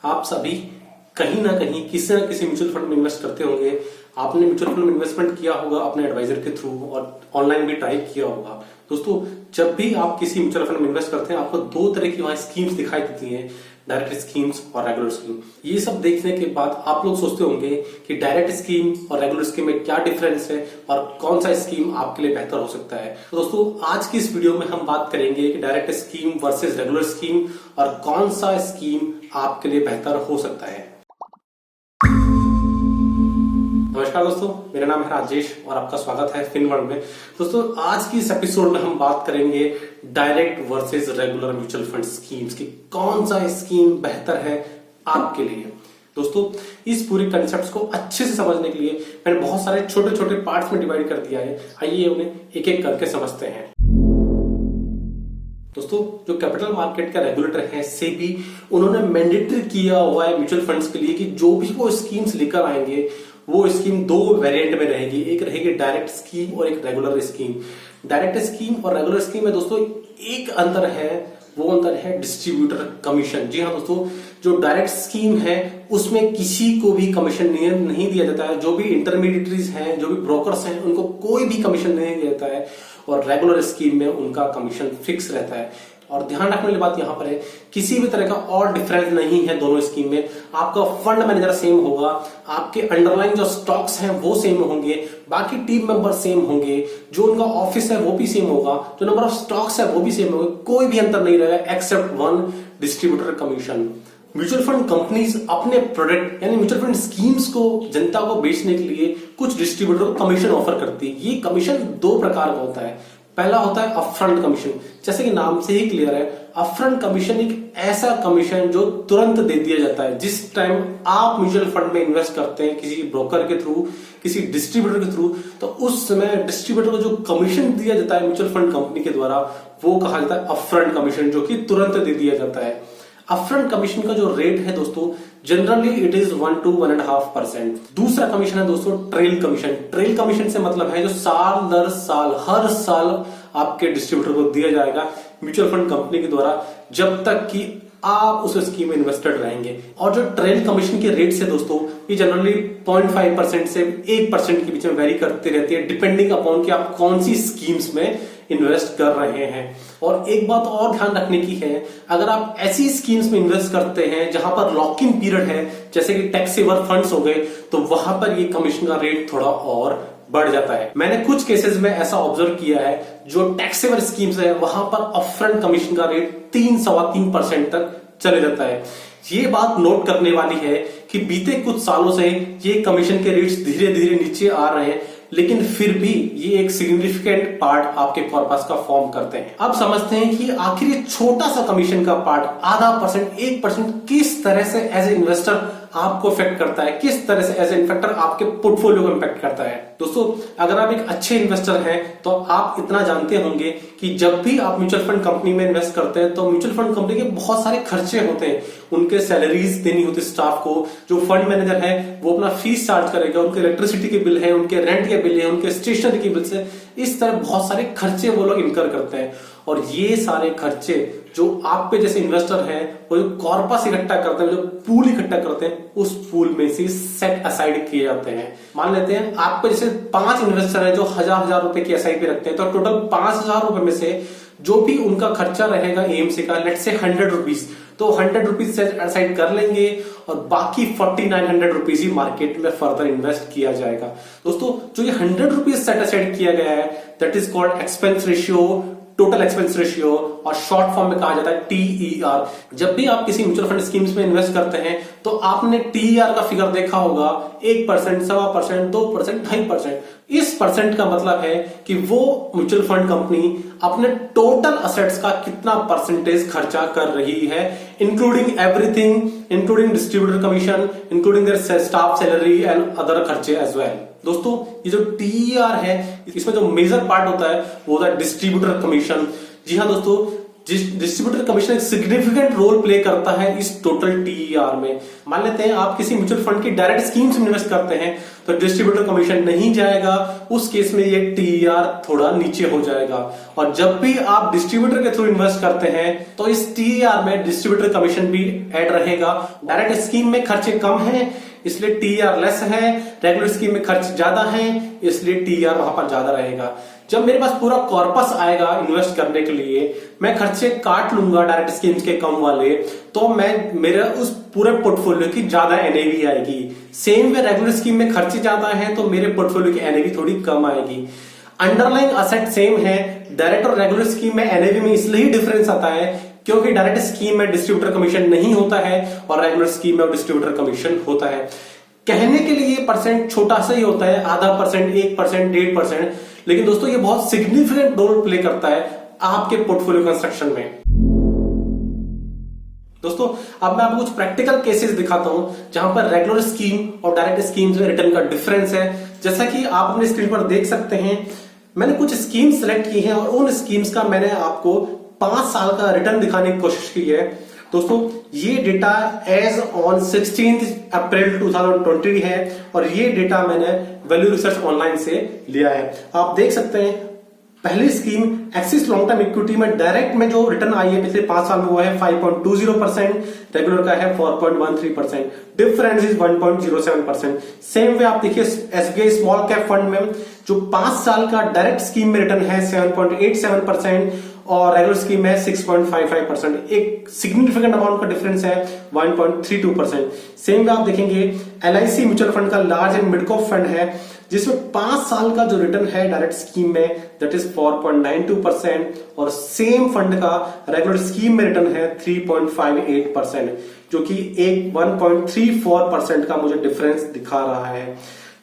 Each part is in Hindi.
आप सभी कहीं ना कहीं किसी न किसी म्यूचुअल फंड में इन्वेस्ट करते होंगे। आपने म्यूचुअल फंड में इन्वेस्टमेंट किया होगा अपने एडवाइजर के थ्रू और ऑनलाइन भी ट्राई किया होगा। दोस्तों, जब भी आप किसी म्यूचुअल फंड में इन्वेस्ट करते हैं आपको दो तरह की वहां स्कीम्स दिखाई देती हैं, डायरेक्ट स्कीम्स और रेगुलर स्कीम। ये सब देखने के बाद आप लोग सोचते होंगे कि डायरेक्ट स्कीम और रेगुलर स्कीम में क्या डिफरेंस है और कौन सा स्कीम आपके लिए बेहतर हो सकता है। तो दोस्तों, आज की इस वीडियो में हम बात करेंगे कि direct scheme versus regular scheme और कौन सा स्कीम आपके लिए बेहतर हो सकता है। नमस्कार दोस्तों, मेरा नाम है राजेश और आपका स्वागत है फिनवर्ल्ड में। दोस्तों, आज की इस एपिसोड में हम बात करेंगे direct versus regular mutual fund schemes की, कौन सा स्कीम बेहतर है आपके लिए। दोस्तों, इस पूरे कंसेप्ट को अच्छे से समझने के लिए मैंने बहुत सारे छोटे छोटे पार्ट्स में डिवाइड कर दिया है। आइए उन्हें एक एक करके समझते हैं। दोस्तों, जो कैपिटल मार्केट का रेगुलेटर है सेबी, उन्होंने मैंडेटरी किया हुआ है म्यूचुअल फंड्स के लिए कि जो भी वो स्कीम्स लेकर आएंगे वो स्कीम दो वेरिएंट में रहेगी। एक रहेगी डायरेक्ट स्कीम और एक रेगुलर स्कीम। डायरेक्ट स्कीम और रेगुलर स्कीम में दोस्तों एक अंतर है, वो अंतर है डिस्ट्रीब्यूटर कमीशन। जी हाँ दोस्तों, जो डायरेक्ट स्कीम है उसमें किसी को भी कमीशन नहीं दिया जाता है। जो भी इंटरमीडिएटरीज हैं, जो भी ब्रोकर्स हैं, उनको कोई भी कमीशन नहीं दिया जाता है और रेगुलर स्कीम में उनका कमीशन फिक्स रहता है। और ध्यान रखने वाली बात यहां पर है, किसी भी तरह का और डिफरेंस नहीं है दोनों स्कीम में। आपका फंड मैनेजर सेम होगा, आपके अंडरलाइन जो स्टॉक्स हैं वो सेम होंगे, बाकी टीम मेंबर सेम होंगे, जो उनका ऑफिस है वो भी सेम होगा, जो नंबर ऑफ स्टॉक्स है वो भी सेम होगा, कोई भी अंतर नहीं रहेगा except one, distributor commission. Mutual fund companies अपने प्रोडक्ट यानी म्यूचुअल फंड स्कीम्स को जनता को बेचने के लिए कुछ डिस्ट्रीब्यूटर को कमीशन ऑफर करती है। ये कमीशन दो प्रकार का होता है। पहला होता है अपफ्रंट कमीशन, जैसे कि नाम से ही क्लियर है, अपफ्रंट कमीशन एक ऐसा कमीशन जो तुरंत दे दिया जाता है। जिस टाइम आप म्यूचुअल फंड में इन्वेस्ट करते हैं किसी ब्रोकर के थ्रू, किसी डिस्ट्रीब्यूटर के थ्रू, तो उस समय डिस्ट्रीब्यूटर को जो कमीशन दिया जाता है म्यूचुअल फंड कंपनी के द्वारा, वो कहा जाता है अपफ्रंट कमीशन, जो कि तुरंत दे दिया जाता है। अपफ्रंट कमीशन का जो रेट है दोस्तों, जनरली इट इज 1 to 1.5%। दूसरा कमीशन है दोस्तों ट्रेल कमीशन। ट्रेल कमीशन से मतलब है जो साल दर साल हर साल आपके डिस्ट्रीब्यूटर को दिया जाएगा म्यूचुअल फंड कंपनी के द्वारा, जब तक कि आप उस स्कीम में इन्वेस्टेड रहेंगे। और जो ट्रेल कमीशन के रेट से दोस्तों, ये जनरली 0.5% से 1% के बीच में वेरी करते रहती है, डिपेंडिंग अपॉन कि आप कौन सी स्कीम्स में इन्वेस्ट कर रहे हैं। और एक बात और ध्यान रखने की है, अगर आप ऐसी स्कीम्स में इन्वेस्ट करते हैं जहां पर लॉक इन पीरियड है, जैसे कि टैक्स सेवर फंड्स हो गए, तो वहां पर ये कमीशन का रेट थोड़ा और बढ़ जाता है। मैंने कुछ केसेस में ऐसा ऑब्जर्व किया है, जो टैक्स सेवर स्कीम्स है वहां पर अपफ्रंट कमीशन का रेट 3-3.25% तक चले जाता है। ये बात नोट करने वाली है कि बीते कुछ सालों से ये कमीशन के रेट्स धीरे धीरे नीचे आ रहे हैं, लेकिन फिर भी ये एक सिग्निफिकेंट पार्ट आपके कॉर्पस का फॉर्म करते हैं। अब समझते हैं कि आखिर ये छोटा सा कमीशन का पार्ट, आधा परसेंट, 1%, किस तरह से एज ए इन्वेस्टर आपको इफेक्ट करता है, किस तरह से एज ए इन्वेस्टर आपके पोर्टफोलियो को इम्पैक्ट करता है। दोस्तों, अगर आप एक अच्छे इन्वेस्टर हैं तो आप इतना जानते होंगे कि जब भी आप म्यूचुअल फंड कंपनी में इन्वेस्ट करते हैं तो म्यूचुअल फंड कंपनी के बहुत सारे खर्चे होते हैं। उनके सैलरीज देनी होती है स्टाफ को, जो फंड मैनेजर है वो अपना फीस चार्ज करेगा, उनके इलेक्ट्रिसिटी के बिल है, उनके रेंट के बिल है, उनके स्टेशनरी के बिल है। इस तरह बहुत सारे खर्चे वो लोग इनकर करते हैं और ये सारे खर्चे जो आप पे जैसे इन्वेस्टर हैं वो जो कॉर्पस इकट्ठा करते हैं, जो पूल इकट्ठा करते हैं, उस पूल में से सेट असाइड किए जाते हैं। मान लेते हैं आप पे जैसे 5 इन्वेस्टर हैं जो हजार रुपए की एसआईपी रखते हैं, तो टोटल 5,000 रुपए में से जो भी उनका खर्चा रहेगा एएमसी का, लेट्स से 100 रुपीज, तो 100 रुपीज सेट असाइड कर लेंगे और बाकी 4900 रुपीज ही मार्केट में फर्दर इन्वेस्ट किया जाएगा। दोस्तों, जो ये 100 रुपीज सेट असाइड किया गया है, that is called expense ratio, total expense ratio, और शॉर्ट फॉर्म में कहा जाता है TER। जब भी आप किसी म्यूचुअल फंड स्कीम्स में इन्वेस्ट करते हैं तो आपने TER का फिगर देखा होगा, 1%, 1.25%, 2%, 2.5%। इस परसेंट का मतलब है कि वो म्यूचुअल फंड कंपनी अपने टोटल असेट्स का कितना परसेंटेज खर्चा कर रही है, including everything, including distributor commission, including there staff salary and other खर्चे एज वेल। दोस्तों, ये जो TER है, इसमें जो मेजर पार्ट होता है वो होता है डिस्ट्रीब्यूटर कमीशन। जी हाँ दोस्तों, डिस्ट्रीब्यूटर कमीशन एक सिग्निफिकेंट रोल प्ले करता है इस टोटल टीईआर में। मान लेते हैं आप किसी म्यूचुअल फंड की डायरेक्ट स्कीम्स में इन्वेस्ट करते हैं तो डिस्ट्रीब्यूटर कमीशन नहीं जाएगा, उस केस में ये टीईआर थोड़ा नीचे हो जाएगा। और जब भी आप डिस्ट्रीब्यूटर के थ्रू इन्वेस्ट करते हैं तो इस टीईआर में डिस्ट्रीब्यूटर कमीशन भी ऐड रहेगा। डायरेक्ट स्कीम में खर्चे कम है इसलिए टीईआर लेस है, रेगुलर स्कीम में खर्च ज्यादा है इसलिए टीईआर वहां पर ज्यादा रहेगा। जब मेरे पास पूरा कॉर्पस आएगा इन्वेस्ट करने के लिए, मैं खर्चे काट लूंगा डायरेक्ट स्कीम्स के कम वाले, तो मैं मेरा उस पूरे पोर्टफोलियो की ज्यादा एनएवी आएगी। सेम वे रेगुलर स्कीम में खर्चे ज्यादा है तो मेरे पोर्टफोलियो की एनएवी थोड़ी कम आएगी। अंडरलाइन असेट सेम है, डायरेक्ट और रेगुलर स्कीम में एनएवी में इसलिए डिफरेंस आता है क्योंकि डायरेक्ट स्कीम में डिस्ट्रीब्यूटर कमीशन नहीं होता है और रेगुलर स्कीम में डिस्ट्रीब्यूटर कमीशन होता है। कहने के लिए परसेंट छोटा सा ही होता है, आधा परसेंट, 1%, 1.5%, लेकिन दोस्तों ये बहुत सिग्निफिकेंट रोल प्ले करता है आपके पोर्टफोलियो कंस्ट्रक्शन में। दोस्तों अब मैं आपको कुछ प्रैक्टिकल केसेस दिखाता हूं जहां पर रेगुलर स्कीम और डायरेक्ट स्कीम्स में रिटर्न का डिफरेंस है। जैसा कि आप अपने स्क्रीन पर देख सकते हैं, मैंने कुछ स्कीम सेलेक्ट की हैं और उन स्कीम्स का मैंने आपको 5 साल का रिटर्न दिखाने की कोशिश की है। दोस्तों ये डेटा एज ऑन 16 अप्रैल 2020 है और ये डेटा मैंने वैल्यू रिसर्च ऑनलाइन से लिया है। आप देख सकते हैं पहली scheme axis long term equity में डायरेक्ट में जो रिटर्न आई है पिछले 5 साल में वो है 5.20%, रेगुलर का है 4.13%, डिफरेंस इज 1.07%। सेम वे आप देखिए एसबीआई स्मॉल कैप फंड में जो 5 साल का डायरेक्ट स्कीम में रिटर्न है 7.87% और रेगुलर स्कीम है 6.55%। एक सिग्निफिकेंट अमाउंट का डिफरेंस है 1.32%। सेम आप देखेंगे एलआईसी म्यूचुअल फंड का large and mid cap fund है जिसमें 5 साल का जो रिटर्न है डायरेक्ट स्कीम में दैट इज 4.92% और सेम फंड का रेगुलर स्कीम में रिटर्न है 3.58%, जो कि एक 1.34% का मुझे डिफरेंस दिखा रहा है।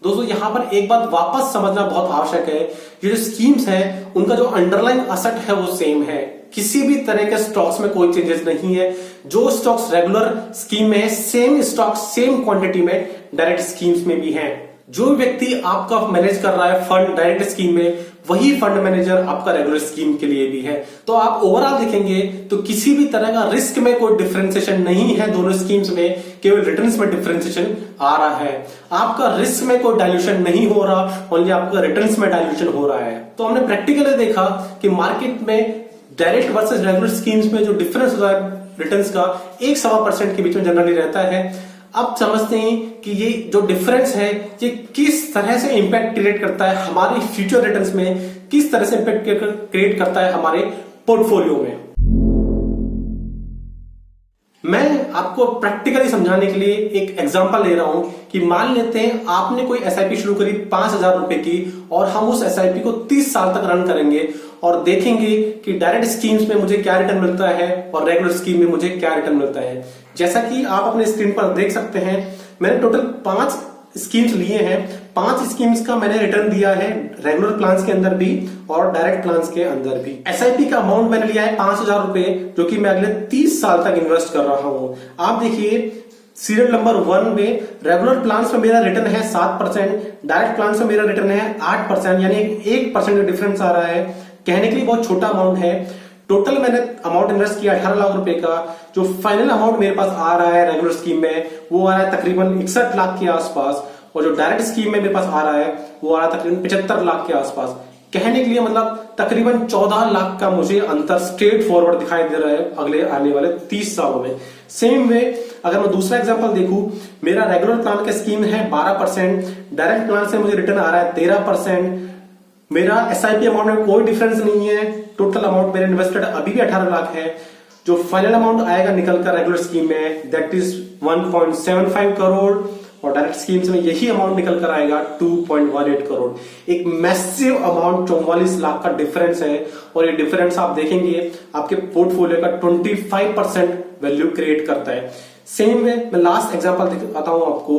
दोस्तों यहां पर एक बात वापस समझना बहुत आवश्यक है, ये जो स्कीम्स हैं उनका जो अंडरलाइन असेट है वो सेम है, किसी भी तरह के स्टॉक्स में कोई चेंजेस नहीं है। जो स्टॉक्स रेगुलर स्कीम में है सेम स्टॉक्स सेम क्वांटिटी में डायरेक्ट स्कीम्स में भी हैं। जो व्यक्ति आपका मैनेज कर रहा है फंड डायरेक्ट स्कीम में वही फंड मैनेजर आपका रेगुलर स्कीम के लिए भी है। तो आप ओवरऑल देखेंगे तो किसी भी तरह का रिस्क में कोई डिफरेंशिएशन नहीं है दोनों स्कीम्स में, केवल रिटर्न्स में डिफरेंशिएशन आ रहा है। आपका रिस्क में कोई डाइल्यूशन नहीं हो रहा, ओनली आपका रिटर्न्स में डाइल्यूशन हो रहा है। तो हमने प्रैक्टिकली देखा कि मार्केट में डायरेक्ट वर्सेस रेगुलर स्कीम्स में जो डिफरेंस होता है रिटर्न्स का 1.25% के बीच में जनरली रहता है। अब समझते हैं कि ये जो डिफरेंस है ये किस तरह से इंपैक्ट क्रिएट करता है हमारी फ्यूचर रिटर्न्स में, किस तरह से इंपैक्ट क्रिएट करता है हमारे पोर्टफोलियो में। मैं आपको प्रैक्टिकली समझाने के लिए एक एग्जांपल ले रहा हूं कि मान लेते हैं आपने कोई एसआईपी शुरू करी 5,000 रुपए की और हम उस एसआईपी को 30 साल तक रन करेंगे और देखेंगे कि डायरेक्ट स्कीम्स में मुझे क्या रिटर्न मिलता है और रेगुलर स्कीम में मुझे क्या रिटर्न मिलता है। जैसा कि आप अपने स्क्रीन पर देख सकते हैं मैंने टोटल 5 स्कीम्स लिए हैं। 5 स्कीम्स का मैंने रिटर्न दिया है रेगुलर प्लान्स के अंदर भी और डायरेक्ट प्लान्स के अंदर भी। एसआईपी का अमाउंट मैंने लिया है 5,000 रुपए जो कि मैं अगले 30 साल तक इन्वेस्ट कर रहा हूं। आप देखिए सीरियल नंबर 1 में रेगुलर प्लान्स में मेरा रिटर्न है 7%, डायरेक्ट प्लान्स में मेरा रिटर्न है 8%, यानी 1% का डिफरेंस आ रहा है। कहने के लिए बहुत छोटा अमाउंट है। टोटल मैंने अमाउंट इन्वेस्ट किया 18 लाख रुपए का। जो फाइनल अमाउंट मेरे पास आ रहा है रेगुलर स्कीम में वो आ रहा है तकरीबन 61 लाख के आसपास और जो डायरेक्ट स्कीम में मेरे पास आ रहा है वो आ रहा है तकरीबन 75 लाख के आसपास। कहने के लिए मतलब तकरीबन 14 लाख का मुझे अंतर स्ट्रेट फॉरवर्ड दिखाई दे रहा है अगले आने वाले 30 सालों में। सेम वे अगर मैं दूसरा एग्जांपल देखूं, मेरा रेगुलर प्लान का स्कीम है 12%, डायरेक्ट प्लान से मुझे रिटर्न आ रहा है 13%। मेरा एसआईपी अमाउंट में कोई डिफरेंस नहीं है। टोटल अमाउंट मेरे इन्वेस्टेड अभी भी 18 लाख है। जो फाइनल अमाउंट आएगा निकलकर रेगुलर स्कीम में दैट इज 1.75 करोड़ और डायरेक्ट स्कीम्स में यही अमाउंट निकल कर आएगा 2.18 करोड़। एक मैसिव अमाउंट 44 लाख का डिफरेंस है और ये डिफरेंस आप देखेंगे आपके पोर्टफोलियो का 25% वैल्यू क्रिएट करता है। सेम वे मैं लास्ट एग्जांपल दिखाता हूं आपको।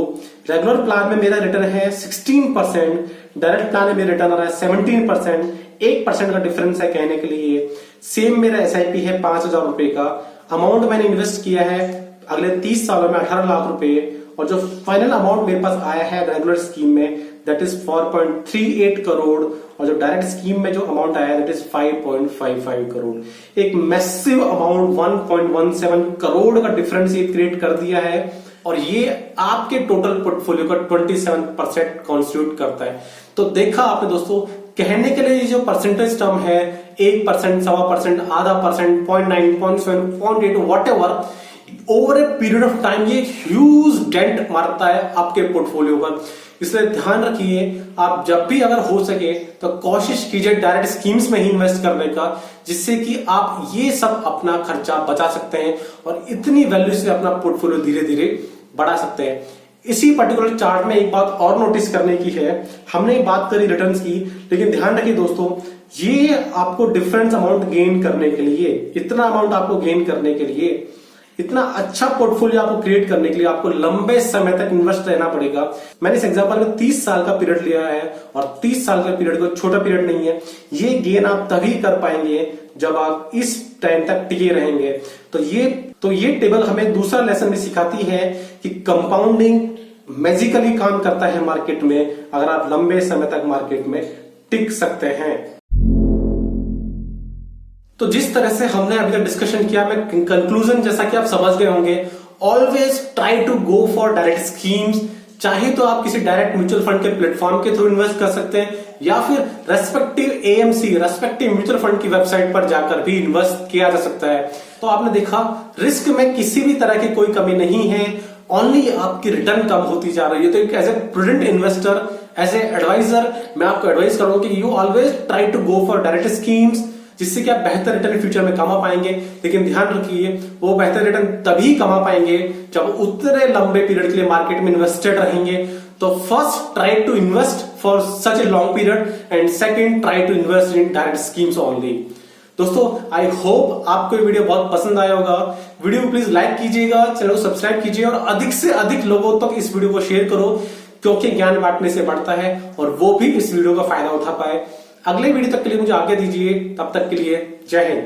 रेगुलर प्लान में मेरा रिटर्न है 16%, डायरेक्ट प्लान में मेरा रिटर्न आ रहा है 17%, 1% का डिफरेंस है कहने के लिए। सेम मेरा एसआईपी है 5,000 रुपए का। अमाउंट मैंने इन्वेस्ट किया है अगले 30 सालों में 18 लाख रुपए और जो फाइनल अमाउंट मेरे पास आया है रेगुलर स्कीम में दैट इज 4.38 करोड़ और जो डायरेक्ट स्कीम में जो अमाउंट आया है दैट इज 5.55 करोड़। एक मैसिव अमाउंट 1.17 करोड़ का डिफरेंस ये क्रिएट कर दिया है और ये आपके टोटल पोर्टफोलियो का 27% कॉन्स्टिट्यूट करता है। तो देखा आपने दोस्तों, कहने के लिए जो परसेंटेज टर्म है 1%, 1.25%, आधा percent, 0.9, 0.7, 0.8 whatever, over a period of time ये ह्यूज डेंट मारता है आपके पोर्टफोलियो पर। इसलिए ध्यान रखिए, आप जब भी अगर हो सके तो कोशिश कीजिए डायरेक्ट स्कीम्स में ही इन्वेस्ट करने का, जिससे कि आप ये सब अपना खर्चा बचा सकते हैं और इतनी वैल्यू से अपना पोर्टफोलियो धीरे धीरे बढ़ा सकते हैं। इसी पर्टिकुलर चार्ट में एक बात और नोटिस करने की है, हमने बात करी रिटर्न्स की, लेकिन ध्यान रखिए दोस्तों, ये आपको डिफरेंस अमाउंट गेन करने के लिए, इतना अमाउंट आपको गेन करने के लिए, इतना अच्छा पोर्टफोलियो आपको क्रिएट करने के लिए आपको लंबे समय तक इन्वेस्ट रहना पड़ेगा। मैंने इस एग्जांपल में 30 साल का पीरियड लिया है और 30 साल का पीरियड कोई छोटा पीरियड नहीं है। ये गेन आप तभी कर पाएंगे जब आप इस टाइम तक टिके रहेंगे। तो ये टेबल हमें दूसरा लेसन भी सिखाती है कि कंपाउंडिंग मैजिकली काम करता है मार्केट में, अगर आप लंबे समय तक मार्केट में टिक सकते हैं। तो जिस तरह से हमने अभी तक डिस्कशन किया, मैं कंक्लूजन जैसा कि आप समझ गए होंगे, always try to go for direct schemes. चाहे तो आप किसी डायरेक्ट म्यूचुअल फंड के प्लेटफॉर्म के थ्रू इन्वेस्ट कर सकते हैं या फिर respective AMC, respective mutual fund की वेबसाइट पर जाकर भी इन्वेस्ट किया जा सकता है। तो आपने देखा, रिस्क में किसी भी तरह की कोई कमी नहीं है, ओनली आपकी रिटर्न कम होती जा रही है। तो as a prudent investor, as a advisor, मैं आपको एडवाइस करूंगा कि you always try to go for direct schemes, जिससे कि आप बेहतर रिटर्न फ्यूचर में कमा पाएंगे। लेकिन ध्यान रखिए, वो बेहतर रिटर्न तभी कमा पाएंगे जब उतने लंबे पीरियड के लिए मार्केट में इन्वेस्टेड रहेंगे। तो first try to invest for such a long period and second try to invest in direct schemes only. दोस्तों, आई होप आपको ये वीडियो बहुत पसंद आया होगा। वीडियो को प्लीज लाइक कीजिएगा, चैनल को सब्सक्राइब कीजिए और अधिक से अधिक लोगों तक इस वीडियो को शेयर करो, क्योंकि ज्ञान बांटने से बढ़ता है और वो भी इस वीडियो का फायदा उठा पाए। अगले वीडियो तक के लिए मुझे आज्ञा दीजिए, तब तक के लिए जय हिंद।